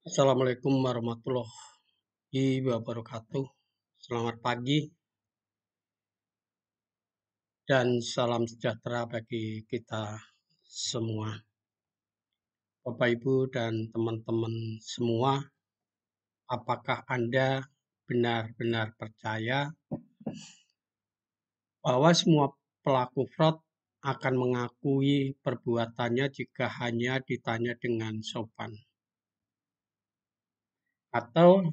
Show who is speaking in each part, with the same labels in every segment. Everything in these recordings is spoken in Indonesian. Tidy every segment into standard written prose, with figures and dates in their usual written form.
Speaker 1: Assalamualaikum warahmatullahi wabarakatuh. Selamat pagi dan salam sejahtera bagi kita semua. Bapak, Ibu, dan teman-teman semua, apakah Anda benar-benar percaya bahwa semua pelaku fraud akan mengakui perbuatannya jika hanya ditanya dengan sopan? Atau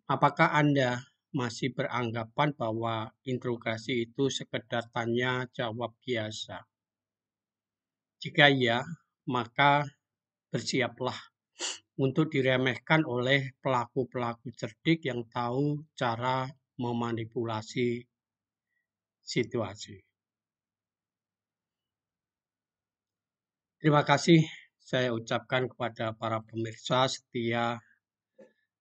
Speaker 1: apakah Anda masih beranggapan bahwa interogasi itu sekedar tanya jawab biasa? Jika iya, maka bersiaplah untuk diremehkan oleh pelaku-pelaku cerdik yang tahu cara memanipulasi situasi. Terima kasih saya ucapkan kepada para pemirsa setia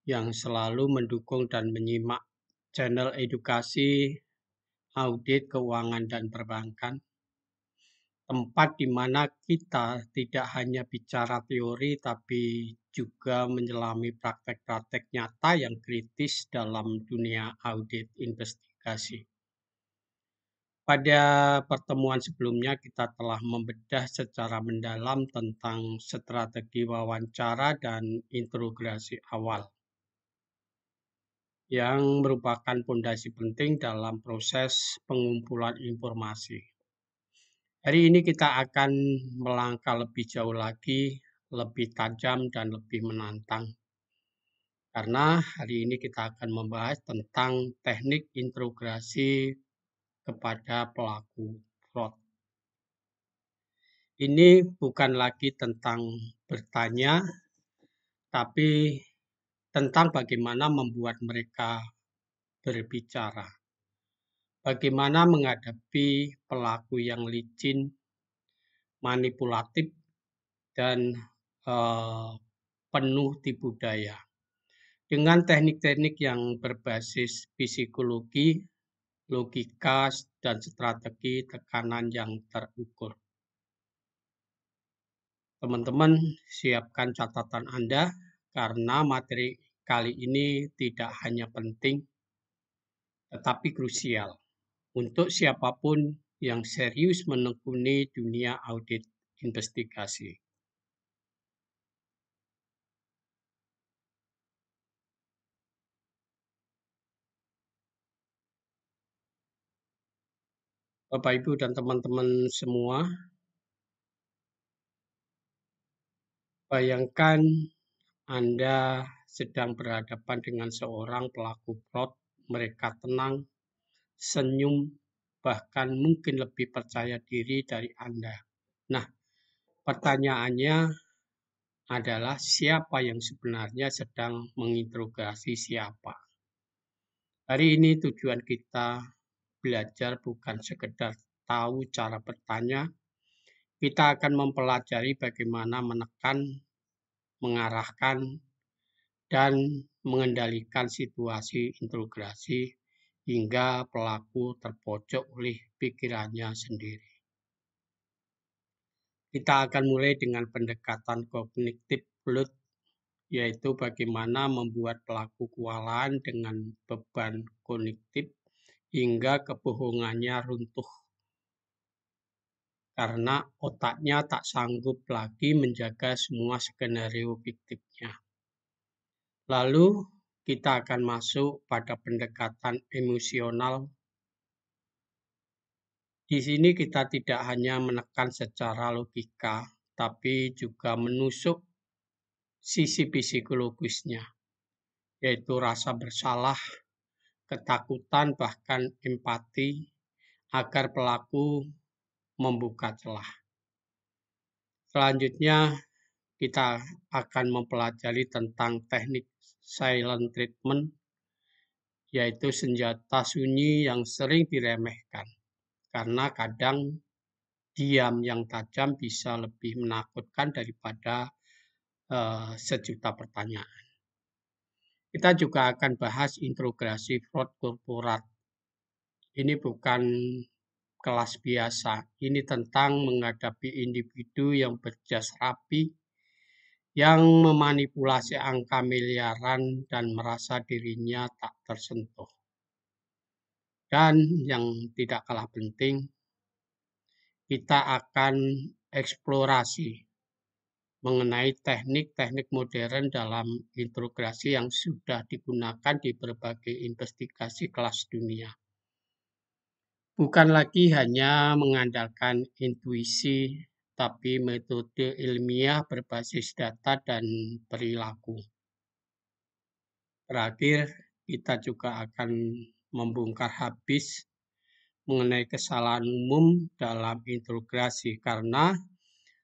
Speaker 1: yang selalu mendukung dan menyimak channel edukasi audit keuangan dan perbankan, tempat di mana kita tidak hanya bicara teori tapi juga menyelami praktek-praktek nyata yang kritis dalam dunia audit investigasi. Pada pertemuan sebelumnya kita telah membedah secara mendalam tentang strategi wawancara dan interogasi awal yang merupakan fondasi penting dalam proses pengumpulan informasi. Hari ini kita akan melangkah lebih jauh lagi, lebih tajam dan lebih menantang. Karena hari ini kita akan membahas tentang teknik interogasi kepada pelaku fraud. Ini bukan lagi tentang bertanya, tapi tentang bagaimana membuat mereka berbicara. Bagaimana menghadapi pelaku yang licin, manipulatif, dan penuh tipu daya. Dengan teknik-teknik yang berbasis psikologi, logika, dan strategi tekanan yang terukur. Teman-teman, siapkan catatan Anda karena materi kali ini tidak hanya penting, tetapi krusial untuk siapapun yang serius menekuni dunia audit investigasi. Bapak, Ibu, dan teman-teman semua, bayangkan Anda sedang berhadapan dengan seorang pelaku fraud. Mereka tenang, senyum, bahkan mungkin lebih percaya diri dari Anda. Nah, pertanyaannya adalah siapa yang sebenarnya sedang menginterogasi siapa. Hari ini tujuan kita belajar bukan sekedar tahu cara bertanya, kita akan mempelajari bagaimana menekan, mengarahkan, dan mengendalikan situasi interogasi hingga pelaku terpojok oleh pikirannya sendiri. Kita akan mulai dengan pendekatan kognitif load, yaitu bagaimana membuat pelaku kewalahan dengan beban kognitif hingga kebohongannya runtuh karena otaknya tak sanggup lagi menjaga semua skenario fiktifnya. Lalu kita akan masuk pada pendekatan emosional. Di sini kita tidak hanya menekan secara logika, tapi juga menusuk sisi psikologisnya, yaitu rasa bersalah, ketakutan, bahkan empati, agar pelaku membuka celah. Selanjutnya, kita akan mempelajari tentang teknik silent treatment, yaitu senjata sunyi yang sering diremehkan, karena kadang diam yang tajam bisa lebih menakutkan daripada sejuta pertanyaan. Kita juga akan bahas interogasi fraud korporat. Ini bukan kelas biasa, ini tentang menghadapi individu yang berjas rapi, yang memanipulasi angka miliaran dan merasa dirinya tak tersentuh. Dan yang tidak kalah penting, kita akan eksplorasi mengenai teknik-teknik modern dalam integrasi yang sudah digunakan di berbagai investigasi kelas dunia. Bukan lagi hanya mengandalkan intuisi, tapi metode ilmiah berbasis data dan perilaku. Terakhir, kita juga akan membongkar habis mengenai kesalahan umum dalam integrasi karena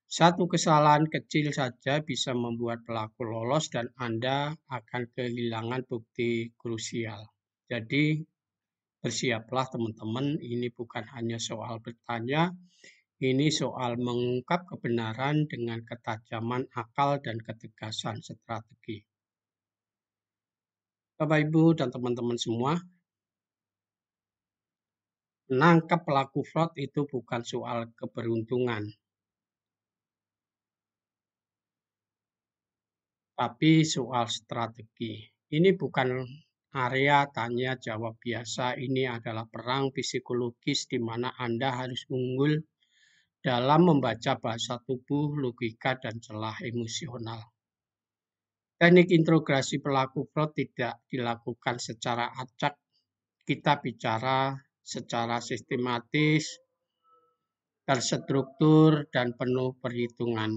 Speaker 1: satu kesalahan kecil saja bisa membuat pelaku lolos dan Anda akan kehilangan bukti krusial. Jadi, bersiaplah teman-teman, ini bukan hanya soal bertanya, ini soal mengungkap kebenaran dengan ketajaman akal dan ketegasan strategi. Bapak, Ibu, dan teman-teman semua, menangkap pelaku fraud itu bukan soal keberuntungan, tapi soal strategi. Ini bukan area tanya jawab biasa, ini adalah perang psikologis di mana Anda harus unggul dalam membaca bahasa tubuh, logika, dan celah emosional. Teknik integrasi pelaku fraud tidak dilakukan secara acak, kita bicara secara sistematis, terstruktur, dan penuh perhitungan.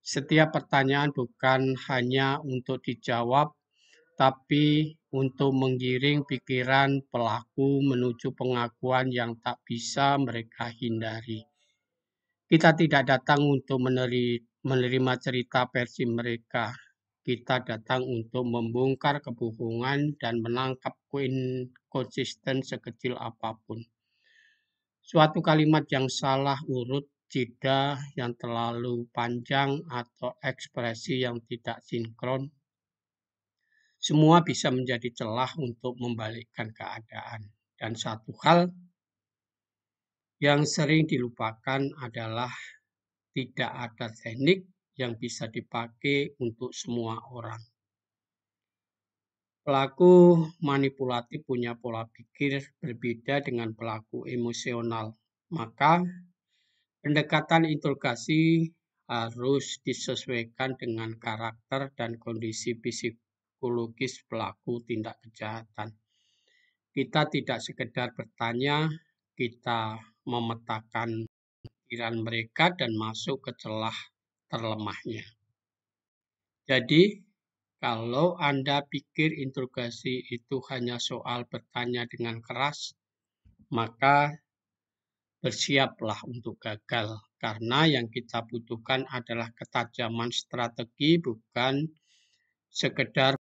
Speaker 1: Setiap pertanyaan bukan hanya untuk dijawab, tapi untuk menggiring pikiran pelaku menuju pengakuan yang tak bisa mereka hindari. Kita tidak datang untuk menerima cerita versi mereka. Kita datang untuk membongkar kebohongan dan menangkap konsisten sekecil apapun. Suatu kalimat yang salah urut, jeda yang terlalu panjang, atau ekspresi yang tidak sinkron, semua bisa menjadi celah untuk membalikkan keadaan. Dan satu hal yang sering dilupakan adalah tidak ada teknik yang bisa dipakai untuk semua orang. Pelaku manipulatif punya pola pikir berbeda dengan pelaku emosional. Maka pendekatan integrasi harus disesuaikan dengan karakter dan kondisi psikologis pelaku tindak kejahatan. Kita tidak sekedar bertanya, kita memetakan pikiran mereka dan masuk ke celah terlemahnya. Jadi, kalau Anda pikir integrasi itu hanya soal bertanya dengan keras, maka bersiaplah untuk gagal. Karena yang kita butuhkan adalah ketajaman strategi, bukan sekedar.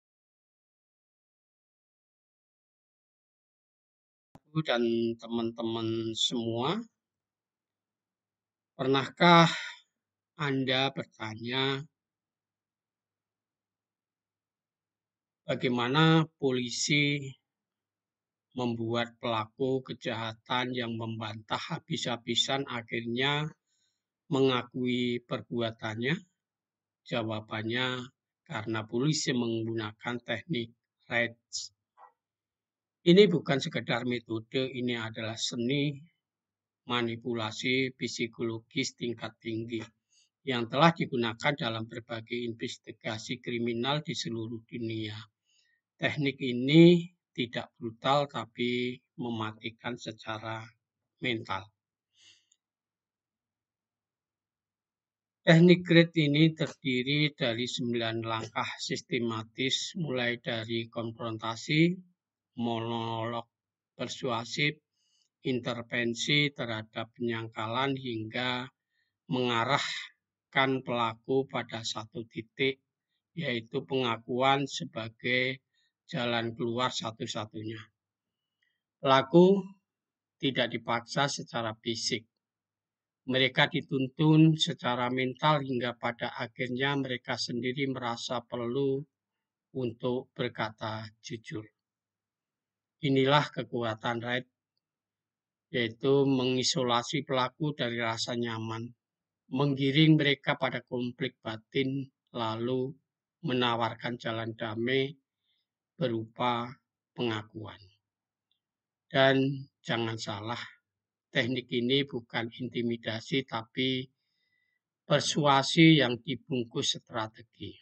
Speaker 1: Dan teman-teman semua, pernahkah Anda bertanya bagaimana polisi membuat pelaku kejahatan yang membantah habis-habisan akhirnya mengakui perbuatannya? Jawabannya karena polisi menggunakan teknik RATS. Ini bukan sekedar metode, ini adalah seni manipulasi psikologis tingkat tinggi yang telah digunakan dalam berbagai investigasi kriminal di seluruh dunia. Teknik ini tidak brutal tapi mematikan secara mental. Teknik GRADE ini terdiri dari 9 langkah sistematis, mulai dari konfrontasi, monolog persuasif, intervensi terhadap penyangkalan, hingga mengarahkan pelaku pada satu titik, yaitu pengakuan sebagai jalan keluar satu-satunya. Pelaku tidak dipaksa secara fisik. Mereka dituntun secara mental hingga pada akhirnya mereka sendiri merasa perlu untuk berkata jujur. Inilah kekuatan RATS, yaitu mengisolasi pelaku dari rasa nyaman, menggiring mereka pada konflik batin lalu menawarkan jalan damai berupa pengakuan. Dan jangan salah, teknik ini bukan intimidasi tapi persuasi yang dibungkus strategi.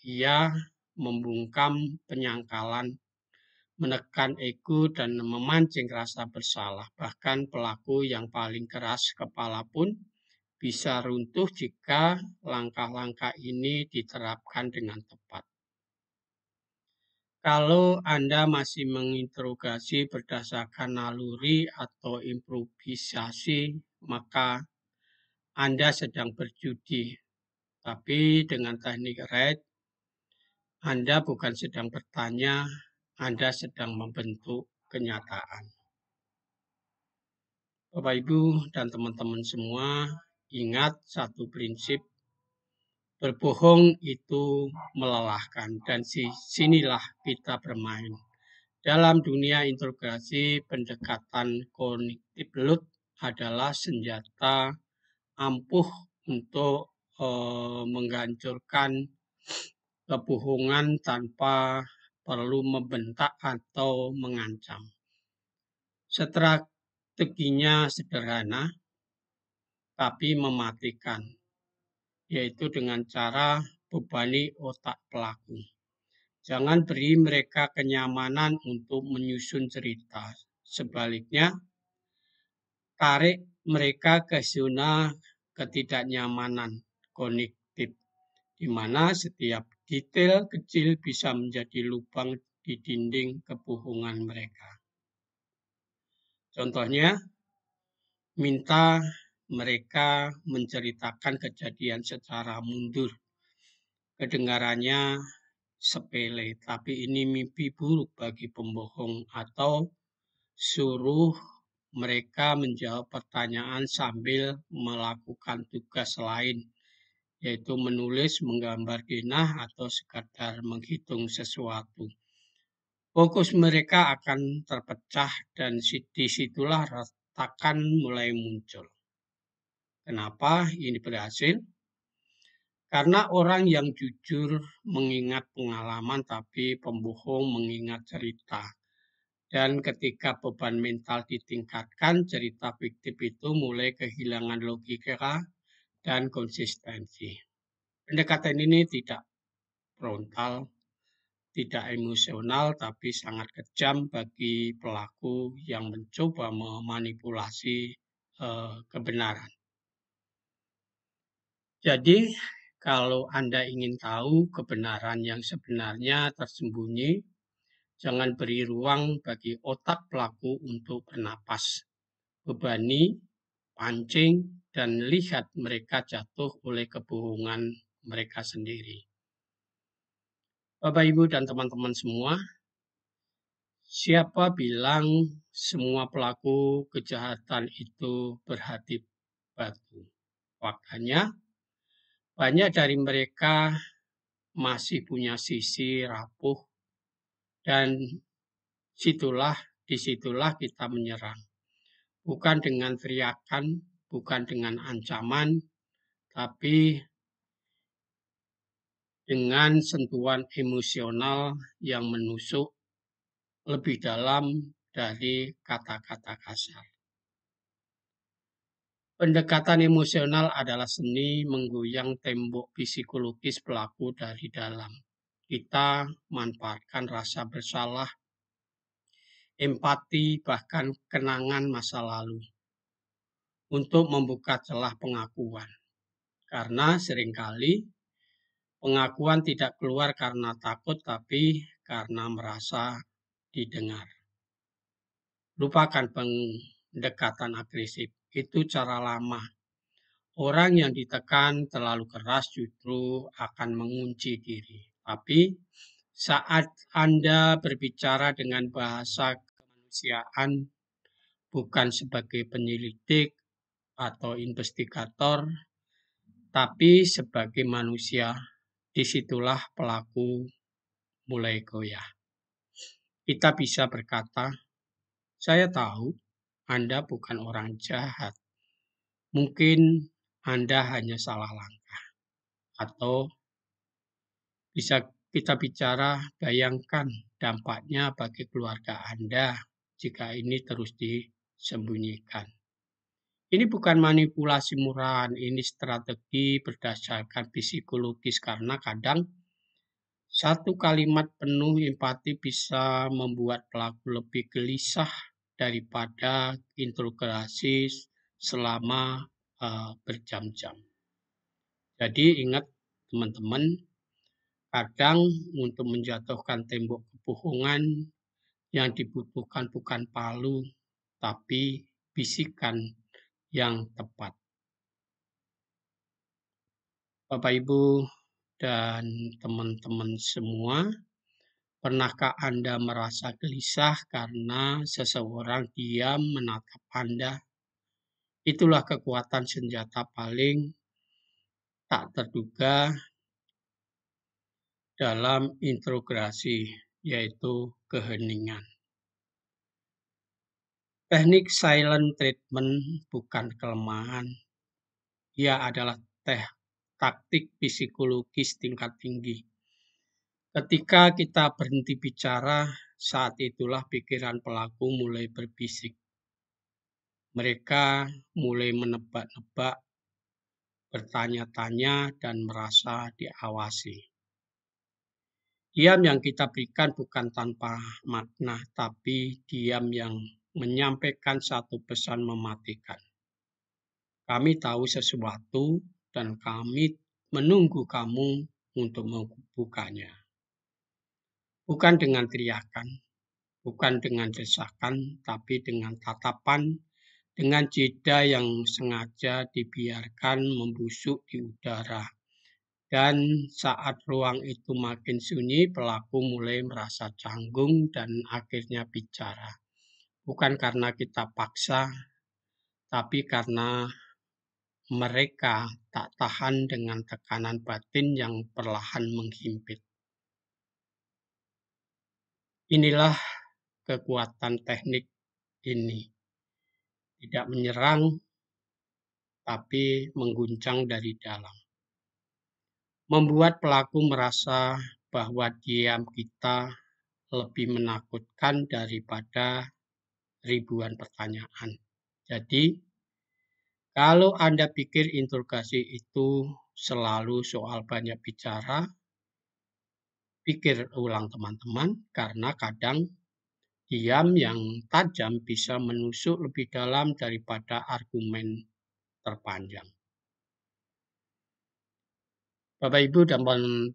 Speaker 1: Ia membungkam penyangkalan, menekan ego dan memancing rasa bersalah. Bahkan pelaku yang paling keras kepala pun bisa runtuh jika langkah-langkah ini diterapkan dengan tepat. Kalau Anda masih menginterogasi berdasarkan naluri atau improvisasi, maka Anda sedang berjudi. Tapi dengan teknik RED, Anda bukan sedang bertanya, Anda sedang membentuk kenyataan. Bapak, Ibu, dan teman-teman semua, ingat satu prinsip, berbohong itu melelahkan, dan sinilah kita bermain. Dalam dunia interogasi, pendekatan kognitif load adalah senjata ampuh untuk menghancurkan kebohongan tanpa perlu membentak atau mengancam. Strateginya sederhana, tapi mematikan, yaitu dengan cara bebani otak pelaku. Jangan beri mereka kenyamanan untuk menyusun cerita. Sebaliknya, tarik mereka ke zona ketidaknyamanan kognitif, di mana setiap detail kecil bisa menjadi lubang di dinding kebohongan mereka. Contohnya, minta mereka menceritakan kejadian secara mundur. Kedengarannya sepele, tapi ini mimpi buruk bagi pembohong, atau suruh mereka menjawab pertanyaan sambil melakukan tugas lain, yaitu menulis, menggambar denah, atau sekadar menghitung sesuatu. Fokus mereka akan terpecah dan disitulah retakan mulai muncul. Kenapa ini berhasil? Karena orang yang jujur mengingat pengalaman, tapi pembohong mengingat cerita. Dan ketika beban mental ditingkatkan, cerita fiktif itu mulai kehilangan logika dan konsistensi. Pendekatan ini tidak frontal, tidak emosional, tapi sangat kejam bagi pelaku yang mencoba memanipulasi kebenaran. Jadi, kalau Anda ingin tahu kebenaran yang sebenarnya tersembunyi, jangan beri ruang bagi otak pelaku untuk bernapas, bebani, pancing, dan lihat mereka jatuh oleh kebohongan mereka sendiri. Bapak, Ibu, dan teman-teman semua, siapa bilang semua pelaku kejahatan itu berhati batu? Faktanya, banyak dari mereka masih punya sisi rapuh, dan disitulah kita menyerang. Bukan dengan teriakan, bukan dengan ancaman, tapi dengan sentuhan emosional yang menusuk lebih dalam dari kata-kata kasar. Pendekatan emosional adalah seni menggoyang tembok psikologis pelaku dari dalam. Kita manfaatkan rasa bersalah, empati, bahkan kenangan masa lalu untuk membuka celah pengakuan. Karena seringkali pengakuan tidak keluar karena takut, tapi karena merasa didengar. Lupakan pendekatan agresif. Itu cara lama. Orang yang ditekan terlalu keras justru akan mengunci diri. Tapi saat Anda berbicara dengan bahasa kemanusiaan, bukan sebagai penyelidik atau investigator, tapi sebagai manusia, disitulah pelaku mulai goyah. Kita bisa berkata, saya tahu Anda bukan orang jahat. Mungkin Anda hanya salah langkah. Atau Bisa kita bicara, bayangkan dampaknya bagi keluarga Anda jika ini terus disembunyikan. Ini bukan manipulasi murahan, ini strategi berdasarkan psikologis karena kadang satu kalimat penuh empati bisa membuat pelaku lebih gelisah daripada interogasi selama berjam-jam. Jadi ingat teman-teman, kadang untuk menjatuhkan tembok kebohongan yang dibutuhkan bukan palu, tapi bisikan yang tepat. Bapak, Ibu, dan teman-teman semua, pernahkah Anda merasa gelisah karena seseorang diam menatap Anda? Itulah kekuatan senjata paling tak terduga dalam interogasi, yaitu keheningan. Teknik silent treatment bukan kelemahan, ia adalah taktik psikologis tingkat tinggi. Ketika kita berhenti bicara, saat itulah pikiran pelaku mulai berbisik. Mereka mulai menebak-nebak, bertanya-tanya, dan merasa diawasi. Diam yang kita berikan bukan tanpa makna, tapi diam yang menyampaikan satu pesan mematikan. Kami tahu sesuatu dan kami menunggu kamu untuk membukanya. Bukan dengan teriakan, bukan dengan desakan, tapi dengan tatapan, dengan jeda yang sengaja dibiarkan membusuk di udara. Dan saat ruang itu makin sunyi, pelaku mulai merasa canggung dan akhirnya bicara. Bukan karena kita paksa, tapi karena mereka tak tahan dengan tekanan batin yang perlahan menghimpit. Inilah kekuatan teknik ini. Tidak menyerang, tapi mengguncang dari dalam. Membuat pelaku merasa bahwa diam kita lebih menakutkan daripada ribuan pertanyaan. Jadi, kalau Anda pikir interogasi itu selalu soal banyak bicara, pikir ulang teman-teman, karena kadang diam yang tajam bisa menusuk lebih dalam daripada argumen terpanjang. Bapak, Ibu,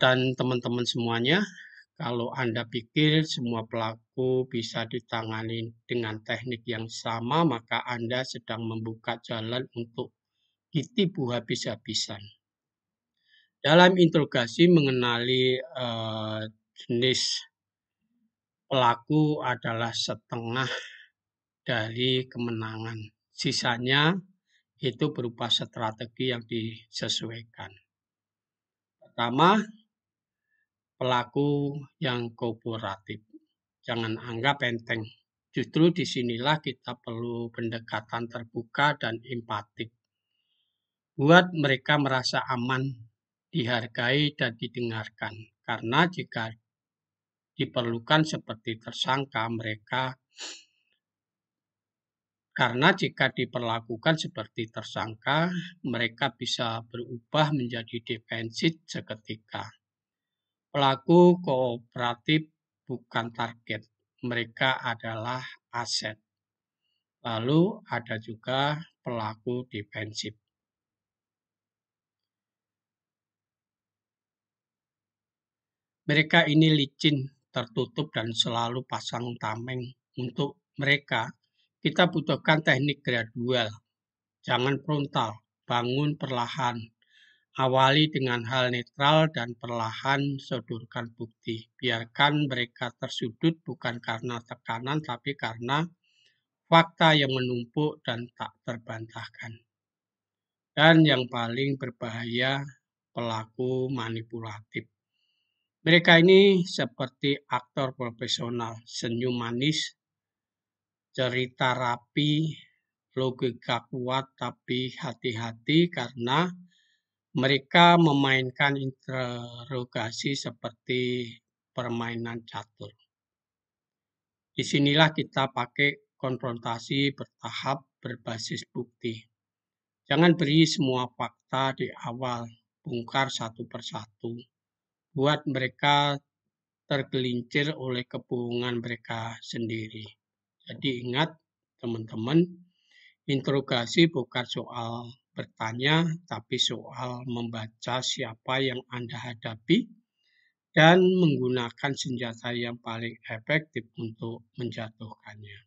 Speaker 1: dan teman-teman semuanya, kalau Anda pikir semua pelaku bisa ditangani dengan teknik yang sama, maka Anda sedang membuka jalan untuk ditipu habis-habisan. Dalam interogasi mengenali jenis pelaku adalah setengah dari kemenangan. Sisanya itu berupa strategi yang disesuaikan. Pertama, pelaku yang kooperatif. Jangan anggap enteng. Justru disinilah kita perlu pendekatan terbuka dan empatik. Buat mereka merasa aman, dihargai, dan didengarkan. Karena jika diperlukan seperti tersangka, jika diperlakukan seperti tersangka, mereka bisa berubah menjadi defensif seketika. Pelaku kooperatif bukan target, mereka adalah aset. Lalu ada juga pelaku defensif. Mereka ini licin, tertutup, dan selalu pasang tameng. Untuk mereka, kita butuhkan teknik gradual. Jangan frontal, bangun perlahan. Awali dengan hal netral dan perlahan sodorkan bukti. Biarkan mereka tersudut bukan karena tekanan, tapi karena fakta yang menumpuk dan tak terbantahkan. Dan yang paling berbahaya, pelaku manipulatif. Mereka ini seperti aktor profesional, senyum manis, cerita rapi, logika kuat, tapi hati-hati karena Mereka memainkan interogasi seperti permainan catur. Disinilah kita pakai konfrontasi bertahap berbasis bukti. Jangan beri semua fakta di awal, bongkar satu persatu. Buat mereka tergelincir oleh kebohongan mereka sendiri. Jadi ingat teman-teman, interogasi bukan soal bertanya, tapi soal membaca siapa yang Anda hadapi dan menggunakan senjata yang paling efektif untuk menjatuhkannya.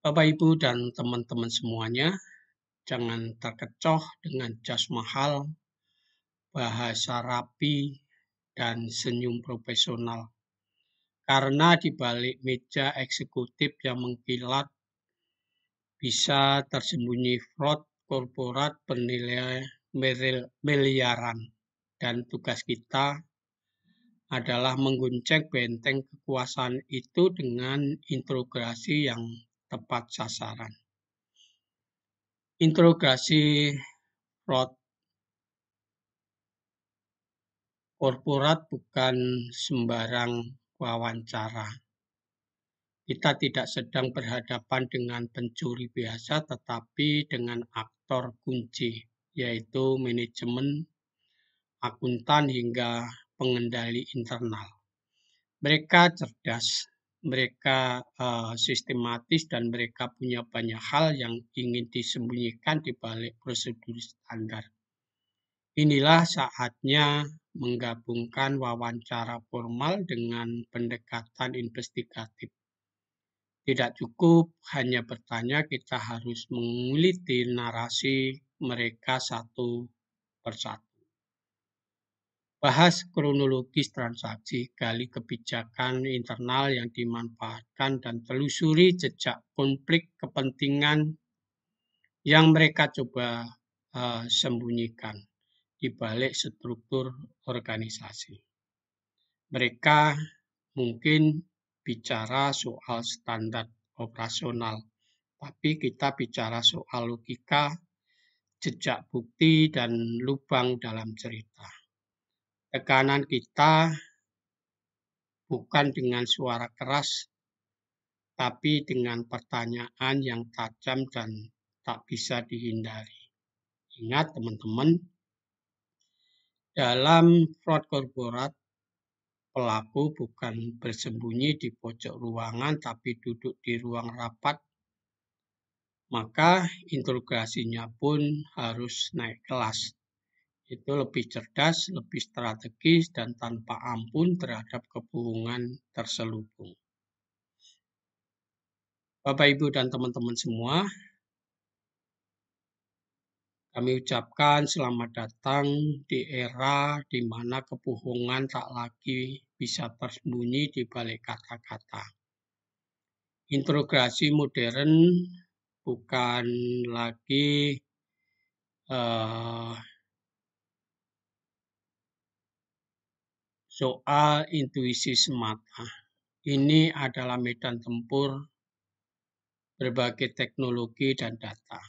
Speaker 1: Bapak, Ibu, dan teman-teman semuanya, jangan terkecoh dengan jas mahal, bahasa rapi, dan senyum profesional. Karena di balik meja eksekutif yang mengkilat bisa tersembunyi fraud korporat bernilai miliaran. Dan tugas kita adalah mengguncang benteng kekuasaan itu dengan interogasi yang tepat sasaran. Interogasi fraud korporat bukan sembarang wawancara. Kita tidak sedang berhadapan dengan pencuri biasa, tetapi dengan aktor kunci, yaitu manajemen, akuntan, hingga pengendali internal. Mereka cerdas, mereka sistematis, dan mereka punya banyak hal yang ingin disembunyikan di balik prosedur standar. Inilah saatnya menggabungkan wawancara formal dengan pendekatan investigatif. Tidak cukup hanya bertanya, kita harus meneliti narasi mereka satu persatu. Bahas kronologis transaksi, gali kebijakan internal yang dimanfaatkan, dan telusuri jejak konflik kepentingan yang mereka coba sembunyikan di balik struktur organisasi. Mereka mungkin bicara soal standar operasional, tapi kita bicara soal logika, jejak bukti, dan lubang dalam cerita. Tekanan kita bukan dengan suara keras, tapi dengan pertanyaan yang tajam dan tak bisa dihindari. Ingat teman-teman, dalam fraud korporat, pelaku bukan bersembunyi di pojok ruangan, tapi duduk di ruang rapat. Maka interogasinya pun harus naik kelas. Itu lebih cerdas, lebih strategis, dan tanpa ampun terhadap kebohongan terselubung. Bapak, Ibu, dan teman-teman semua, kami ucapkan selamat datang di era di mana kebohongan tak lagi bisa tersembunyi di balik kata-kata. Interogasi modern bukan lagi soal intuisi semata. Ini adalah medan tempur berbagai teknologi dan data.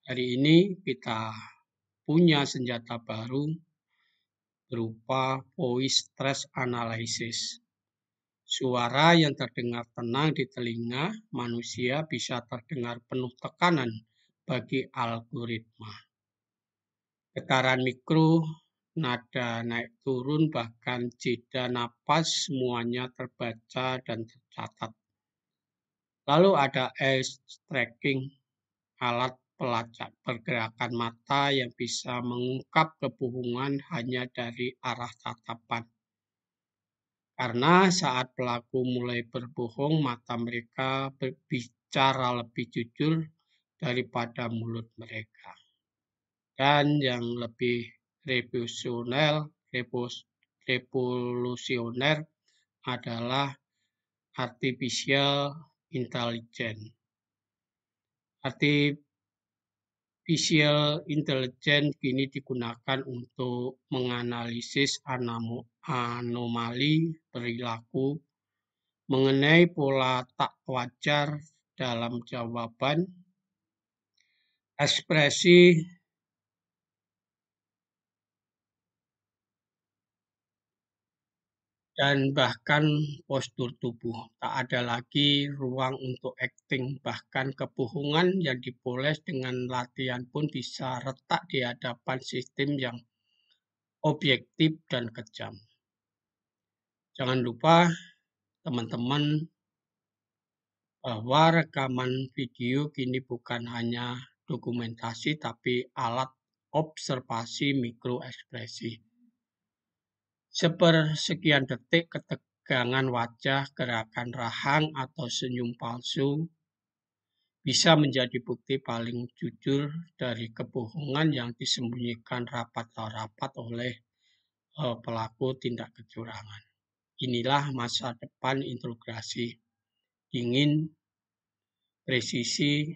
Speaker 1: Hari ini kita punya senjata baru berupa voice stress analysis. Suara yang terdengar tenang di telinga manusia bisa terdengar penuh tekanan bagi algoritma. Getaran mikro, nada naik turun, bahkan jeda napas, semuanya terbaca dan tercatat. Lalu ada eye tracking, alat pelacak pergerakan mata yang bisa mengungkap kebohongan hanya dari arah tatapan. Karena saat pelaku mulai berbohong, mata mereka berbicara lebih jujur daripada mulut mereka. Dan yang lebih revolusioner adalah artificial intelligence. Artificial intelligence kini digunakan untuk menganalisis anomali perilaku mengenai pola tak wajar dalam jawaban, ekspresi, dan bahkan postur tubuh. Tak ada lagi ruang untuk akting, bahkan kebohongan yang dipoles dengan latihan pun bisa retak di hadapan sistem yang objektif dan kejam. Jangan lupa teman-teman bahwa rekaman video kini bukan hanya dokumentasi tapi alat observasi mikroekspresi. Sepersekian detik ketegangan wajah, gerakan rahang, atau senyum palsu bisa menjadi bukti paling jujur dari kebohongan yang disembunyikan rapat-rapat oleh pelaku tindak kecurangan. Inilah masa depan integrasi, ingin presisi,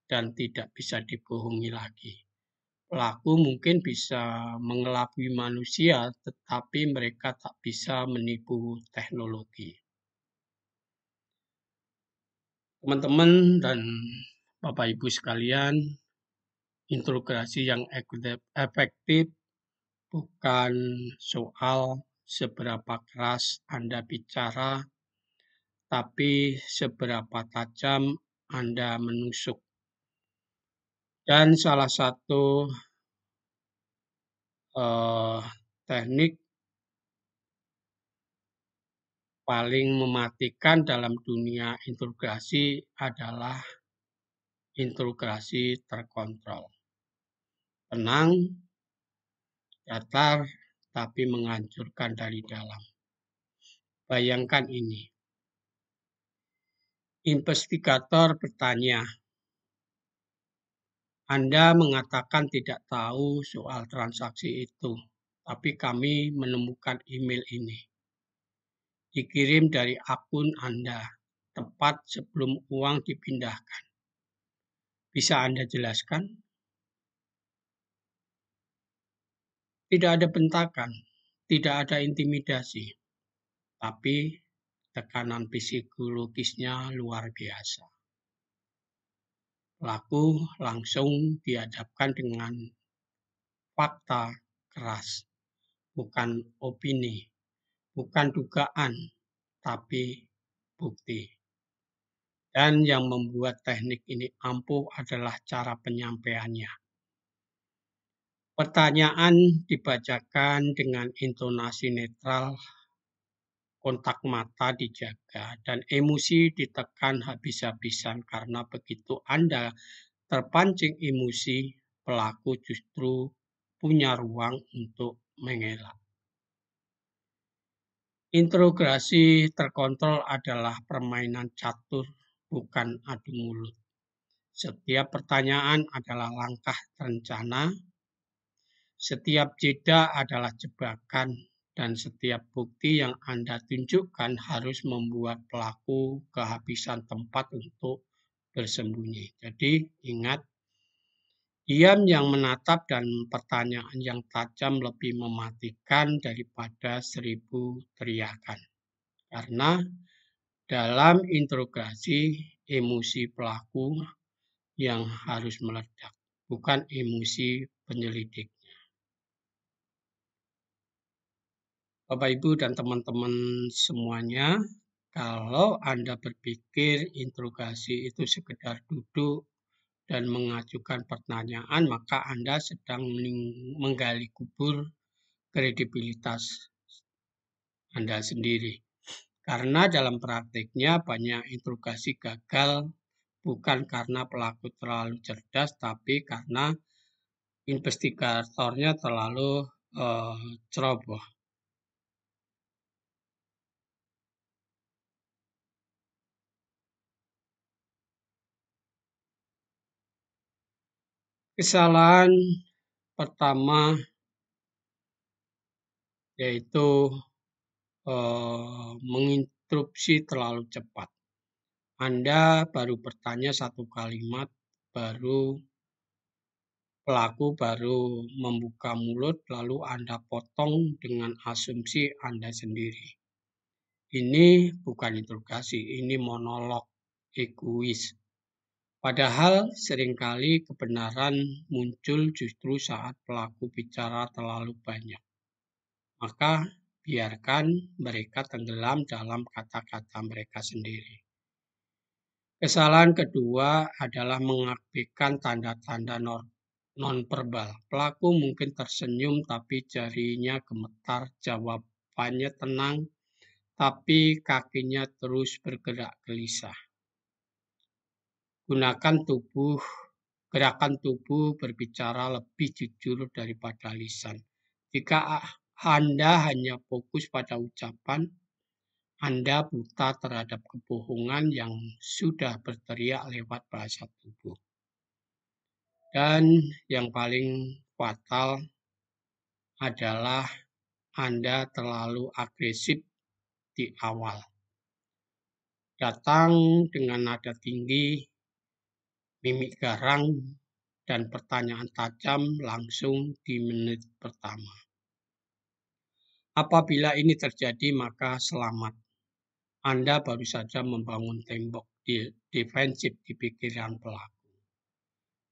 Speaker 1: dan tidak bisa dibohongi lagi. Pelaku mungkin bisa mengelabui manusia, tetapi mereka tak bisa menipu teknologi. Teman-teman dan Bapak Ibu sekalian, integrasi yang efektif bukan soal seberapa keras Anda bicara, tapi seberapa tajam Anda menusuk. Dan salah satu teknik paling mematikan dalam dunia integrasi adalah integrasi terkontrol. Tenang, datar, tapi menghancurkan dari dalam. Bayangkan ini. Investigator bertanya, Anda mengatakan tidak tahu soal transaksi itu, tapi kami menemukan email ini. Dikirim dari akun Anda, tepat sebelum uang dipindahkan. Bisa Anda jelaskan? Tidak ada bentakan, tidak ada intimidasi, tapi tekanan psikologisnya luar biasa. Pelaku langsung dihadapkan dengan fakta keras, bukan opini, bukan dugaan, tapi bukti. Dan yang membuat teknik ini ampuh adalah cara penyampaiannya. Pertanyaan dibacakan dengan intonasi netral, kontak mata dijaga, dan emosi ditekan habis-habisan karena begitu Anda terpancing emosi, pelaku justru punya ruang untuk mengelak. Integrasi terkontrol adalah permainan catur, bukan adu mulut. Setiap pertanyaan adalah langkah terencana, setiap jeda adalah jebakan, dan setiap bukti yang Anda tunjukkan harus membuat pelaku kehabisan tempat untuk bersembunyi. Jadi ingat, diam yang menatap dan pertanyaan yang tajam lebih mematikan daripada 1000 teriakan. Karena dalam interogasi, emosi pelaku yang harus meledak, bukan emosi penyelidik. Bapak, Ibu, dan teman-teman semuanya, kalau Anda berpikir interogasi itu sekedar duduk dan mengajukan pertanyaan, maka Anda sedang menggali kubur kredibilitas Anda sendiri. Karena dalam praktiknya banyak interogasi gagal bukan karena pelaku terlalu cerdas, tapi karena investigatornya terlalu ceroboh. Kesalahan pertama yaitu menginterupsi terlalu cepat. Anda baru bertanya satu kalimat, pelaku baru membuka mulut, lalu Anda potong dengan asumsi Anda sendiri. Ini bukan interogasi, ini monolog egois. Padahal seringkali kebenaran muncul justru saat pelaku bicara terlalu banyak. Maka biarkan mereka tenggelam dalam kata-kata mereka sendiri. Kesalahan kedua adalah mengabaikan tanda-tanda nonverbal. Pelaku mungkin tersenyum tapi jarinya gemetar, jawabannya tenang, tapi kakinya terus bergerak gelisah. Gunakan gerakan tubuh berbicara lebih jujur daripada lisan. Jika Anda hanya fokus pada ucapan, Anda buta terhadap kebohongan yang sudah berteriak lewat bahasa tubuh. Dan yang paling fatal adalah Anda terlalu agresif di awal. Datang dengan nada tinggi, mimik garang, dan pertanyaan tajam langsung di menit pertama. Apabila ini terjadi, maka selamat. Anda baru saja membangun tembok defensif di pikiran pelaku.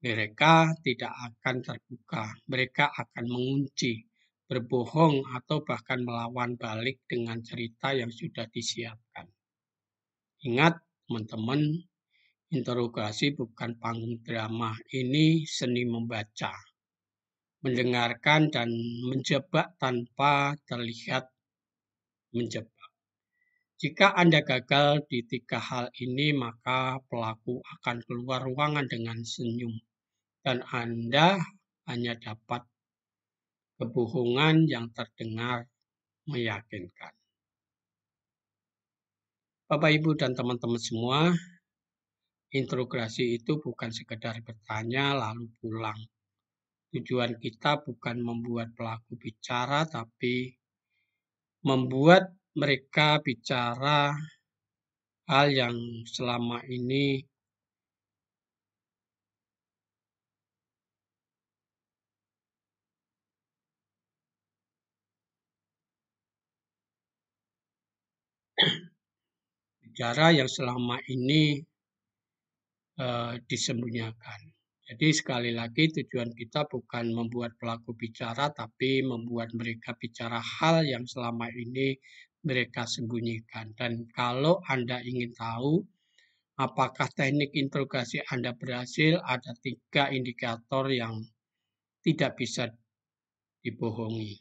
Speaker 1: Mereka tidak akan terbuka, mereka akan mengunci, berbohong, atau bahkan melawan balik dengan cerita yang sudah disiapkan. Ingat, teman-teman, interogasi bukan panggung drama, ini seni membaca, mendengarkan, dan menjebak tanpa terlihat menjebak. Jika Anda gagal di 3 hal ini, maka pelaku akan keluar ruangan dengan senyum, dan Anda hanya dapat kebohongan yang terdengar meyakinkan. Bapak, Ibu, dan teman-teman semua, interogasi itu bukan sekedar bertanya lalu pulang. Tujuan kita bukan membuat pelaku bicara, tapi membuat mereka bicara hal yang selama ini disembunyikan. Jadi sekali lagi tujuan kita bukan membuat pelaku bicara, tapi membuat mereka bicara hal yang selama ini mereka sembunyikan. Dan kalau Anda ingin tahu apakah teknik interogasi Anda berhasil, ada 3 indikator yang tidak bisa dibohongi.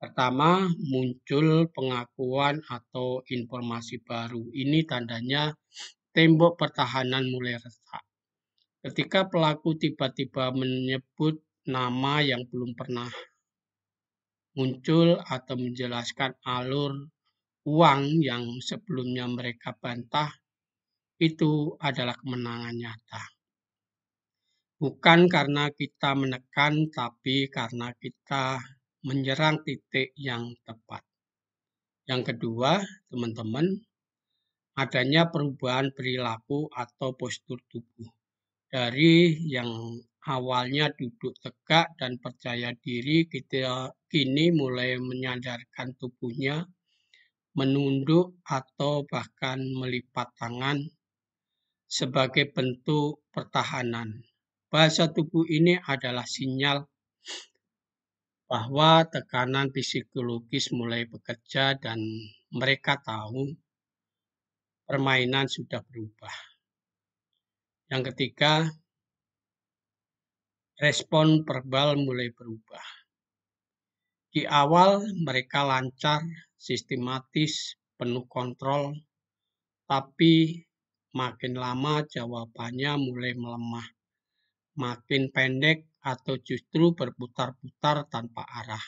Speaker 1: Pertama, muncul pengakuan atau informasi baru. Ini tandanya tembok pertahanan mulai retak. Ketika pelaku tiba-tiba menyebut nama yang belum pernah muncul atau menjelaskan alur uang yang sebelumnya mereka bantah, itu adalah kemenangan nyata. Bukan karena kita menekan, tapi karena kita menyerang titik yang tepat. Yang kedua, teman-teman, adanya perubahan perilaku atau postur tubuh. Dari yang awalnya duduk tegak dan percaya diri, kita kini mulai menyadarkan tubuhnya, menunduk atau bahkan melipat tangan sebagai bentuk pertahanan. Bahasa tubuh ini adalah sinyal bahwa tekanan psikologis mulai bekerja dan mereka tahu permainan sudah berubah. Yang ketiga, respon verbal mulai berubah. Di awal mereka lancar, sistematis, penuh kontrol, tapi makin lama jawabannya mulai melemah, makin pendek atau justru berputar-putar tanpa arah.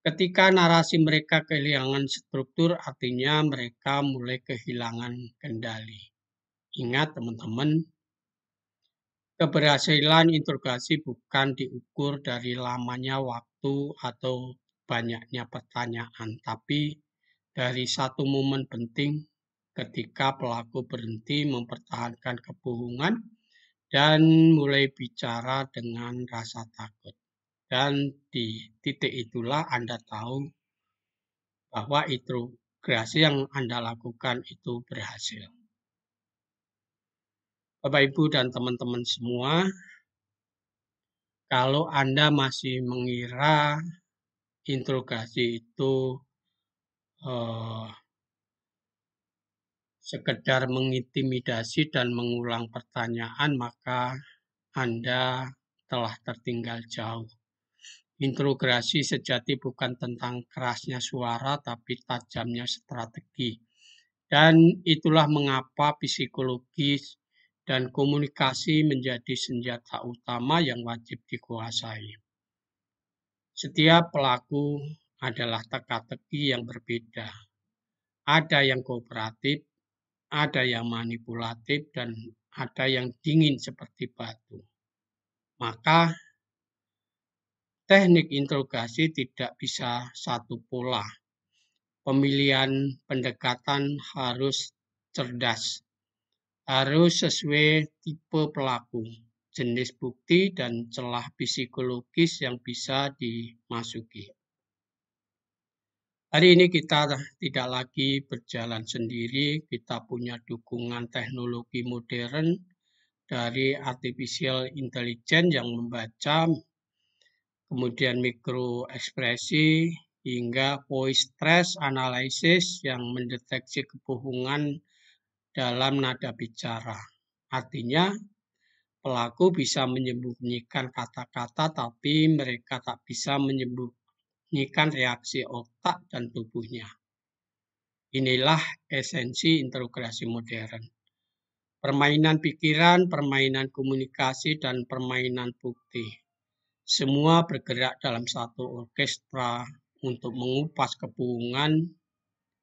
Speaker 1: Ketika narasi mereka kehilangan struktur, artinya mereka mulai kehilangan kendali. Ingat teman-teman, keberhasilan interogasi bukan diukur dari lamanya waktu atau banyaknya pertanyaan, tapi dari satu momen penting ketika pelaku berhenti mempertahankan kebohongan dan mulai bicara dengan rasa takut. Dan di titik itulah Anda tahu bahwa interogasi yang Anda lakukan itu berhasil. Bapak, Ibu, dan teman-teman semua, kalau Anda masih mengira interogasi itu sekedar mengintimidasi dan mengulang pertanyaan, maka Anda telah tertinggal jauh. Interogasi sejati bukan tentang kerasnya suara, tapi tajamnya strategi. Dan itulah mengapa psikologis dan komunikasi menjadi senjata utama yang wajib dikuasai. Setiap pelaku adalah teka-teki yang berbeda. Ada yang kooperatif, ada yang manipulatif, dan ada yang dingin seperti batu. Maka teknik interogasi tidak bisa satu pola. Pemilihan pendekatan harus cerdas, harus sesuai tipe pelaku, jenis bukti, dan celah psikologis yang bisa dimasuki. Hari ini kita tidak lagi berjalan sendiri, kita punya dukungan teknologi modern dari artificial intelligence yang membaca, kemudian mikro ekspresi, hingga voice stress analysis yang mendeteksi kebohongan dalam nada bicara. Artinya, pelaku bisa menyembunyikan kata-kata, tapi mereka tak bisa menyembunyikan reaksi otak dan tubuhnya. Inilah esensi interogasi modern. Permainan pikiran, permainan komunikasi, dan permainan bukti. Semua bergerak dalam satu orkestra untuk mengupas kebohongan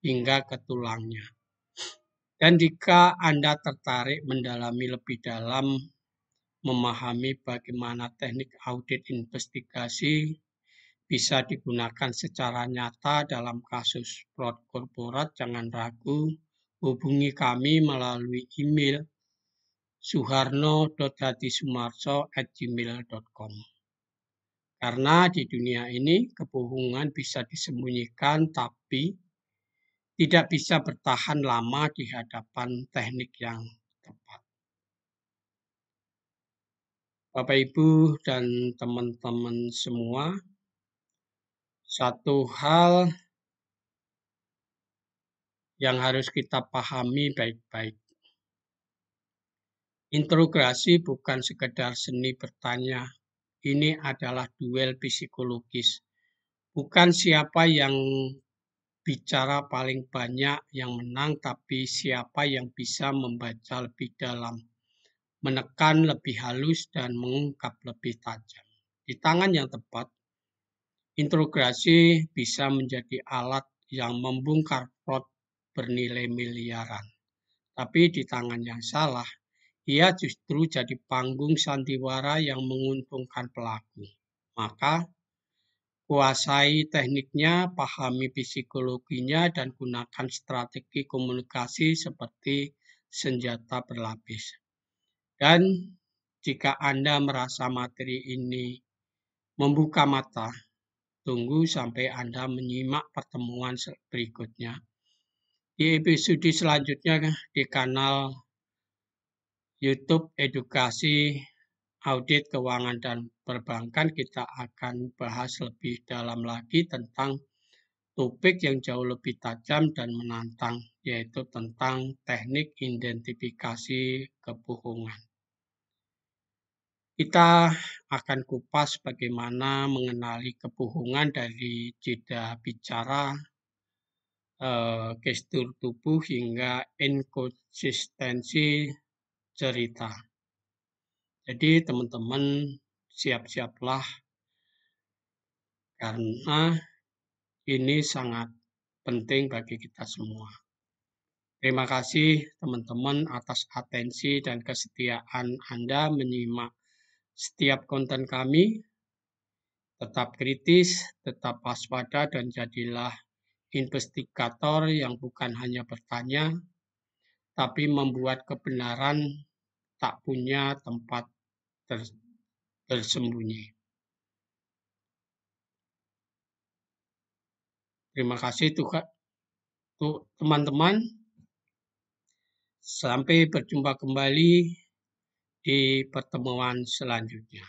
Speaker 1: hingga ke tulangnya. Dan jika Anda tertarik mendalami lebih dalam, memahami bagaimana teknik audit investigasi bisa digunakan secara nyata dalam kasus fraud korporat, jangan ragu, hubungi kami melalui email suharno.hadisumarso@gmail.com. Karena di dunia ini kebohongan bisa disembunyikan, tapi tidak bisa bertahan lama di hadapan teknik yang tepat. Bapak, Ibu, dan teman-teman semua, satu hal yang harus kita pahami baik-baik. Interogasi bukan sekedar seni bertanya. Ini adalah duel psikologis. Bukan siapa yang bicara paling banyak yang menang, tapi siapa yang bisa membaca lebih dalam, menekan lebih halus, dan mengungkap lebih tajam. Di tangan yang tepat, interogasi bisa menjadi alat yang membongkar fraud bernilai miliaran. Tapi di tangan yang salah, ia justru jadi panggung sandiwara yang menguntungkan pelaku. Maka, kuasai tekniknya, pahami psikologinya, dan gunakan strategi komunikasi seperti senjata berlapis. Dan jika Anda merasa materi ini membuka mata, tunggu sampai Anda menyimak pertemuan berikutnya. Di episode selanjutnya di kanal YouTube Edukasi Audit Keuangan dan Perbankan, kita akan bahas lebih dalam lagi tentang topik yang jauh lebih tajam dan menantang, yaitu tentang teknik identifikasi kebohongan. Kita akan kupas bagaimana mengenali kebohongan dari jeda bicara, gestur tubuh, hingga inkonsistensi cerita. Jadi teman-teman siap-siaplah, karena ini sangat penting bagi kita semua. Terima kasih teman-teman atas atensi dan kesetiaan Anda menyimak setiap konten kami. Tetap kritis, tetap waspada, dan jadilah investigator yang bukan hanya bertanya, tapi membuat kebenaran tak punya tempat bersembunyi. Terima kasih teman-teman. Sampai berjumpa kembali di pertemuan selanjutnya.